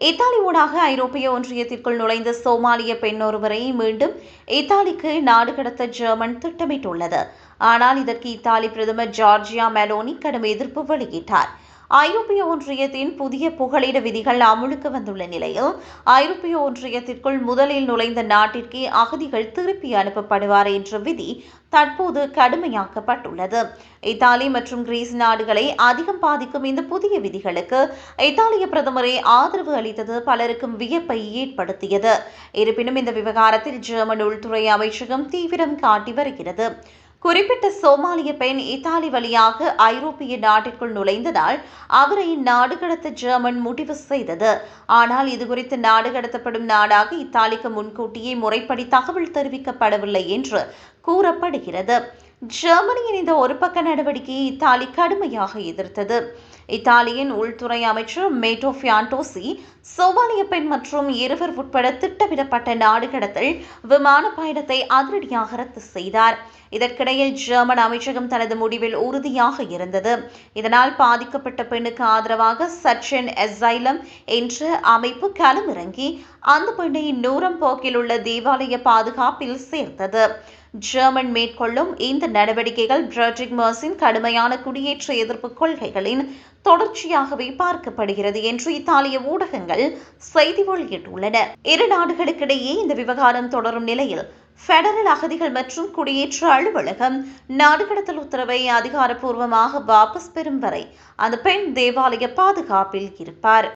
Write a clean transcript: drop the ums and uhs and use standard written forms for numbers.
Italy ஊடாக ஐரோப்பிய ஒன்றியத்திற்குள் நுழைந்த சோமாலிய பெண் ஒருவரை மீண்டும் இத்தாலிக்கு நாடு கடத்த ஜெர்மன் திட்டமிட்டுள்ளது. ஆனால் இதற்கு இத்தாலி பிரதமர் ஜார்ஜியா மெலோனி கடும் எதிர்ப்பு வெளியிட்டார். ஐரோப்பிய ஒன்றியத்தின் புதிய புகலிட விதிகள் அமுலுக்கு வந்துள்ள நிலையில் ஐரோப்பிய ஒன்றியத்திற்குள் முதலில் நுழைந்த நாட்டிற்கே அகதிகள் திருப்பி அனுப்பப்படுவார் என்ற விதி தற்போது கடுமையாக்கப்பட்டுள்ளது. இத்தாலி மற்றும் கிரீஸ் நாடுகளை அதிகம் பாதிக்கும் இந்த புதிய விதிகளுக்கு இத்தாலிய பிரதமரே ஆதரவு அளித்தது பலருக்கும் வியப்பை ஏற்படுத்தியது. இருப்பினும் இந்த விவகாரத்தில் ஜெர்மன் உள்துறை அமைச்சகம் தீவிரம் காட்டி வருகிறது. குறிப்பிட்ட சோமாலிய பெண் இத்தாலி வழியாக ஐரோப்பிய நாட்டிற்குள் நுழைந்ததால் அவரை நாடு கடத்த ஜெர்மன் முடிவு செய்தது. ஆனால் இதுகுறித்து நாடு கடத்தப்படும் நாடாக இத்தாலிக்கு முன்கூட்டியே முறைப்படி தகவல் தெரிவிக்கப்படவில்லை என்று கூறப்படுகிறது. ஜெர்மனியின் இந்த ஒருபக்க நடவடிக்கையை இத்தாலி கடுமையாக எதிர்த்தது. இத்தாலியின் உள்துறை அமைச்சர் மேட்டோ பியாண்டோசி சோமாலிய பெண் மற்றும் இருவர் உட்பட திட்டமிடப்பட்ட நாடு கடத்தல் விமான பயணத்தை அதிரடியாக ரத்து செய்தார். இதற்கிடையில் ஜெர்மன் அமைச்சகம் தனது முடிவில் உறுதியாக இருந்தது. இதனால் பாதிக்கப்பட்ட பெண்ணுக்கு ஆதரவாக சர்ச்சன் அசைலம் என்ற அமைப்பு களமிறங்கி அந்த பெண்ணை நூரம்போக்கில் உள்ள தேவாலய பாதுகாப்பில் சேர்த்தது. ஜெர்மன் மேற்கொள்ளும் இந்த நடவடிக்கைகள் பிரெட்ரிக் மெர்ஸின் கடுமையான குடியேற்ற எதிர்ப்பு கொள்கைகளின் தொடர்ச்சியாகவே பார்க்கப்படுகிறது என்று இத்தாலிய ஊடகங்கள் செய்தி வெளியிட்டுள்ளன. இரு நாடுகளுக்கிடையே இந்த விவகாரம் தொடரும் நிலையில் பெடரல் அகதிகள் மற்றும் குடியேற்ற அலுவலகம் நாடு கடத்தல் உத்தரவை அதிகாரப்பூர்வமாக வாபஸ் பெறும் வரை அந்த பெண் தேவாலய பாதுகாப்பில் இருப்பார்.